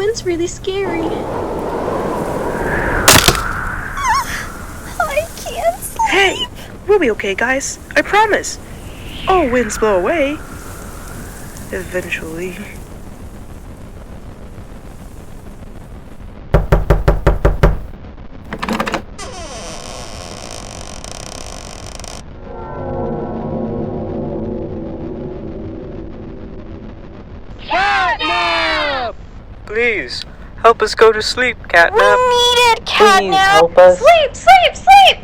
wind's really scary. I can't sleep. Hey, we'll be okay, guys. I promise. All winds blow away. Eventually. Catnap! Please, help us go to sleep, Catnap. We need it, Catnap. Please help us. Sleep, sleep, sleep!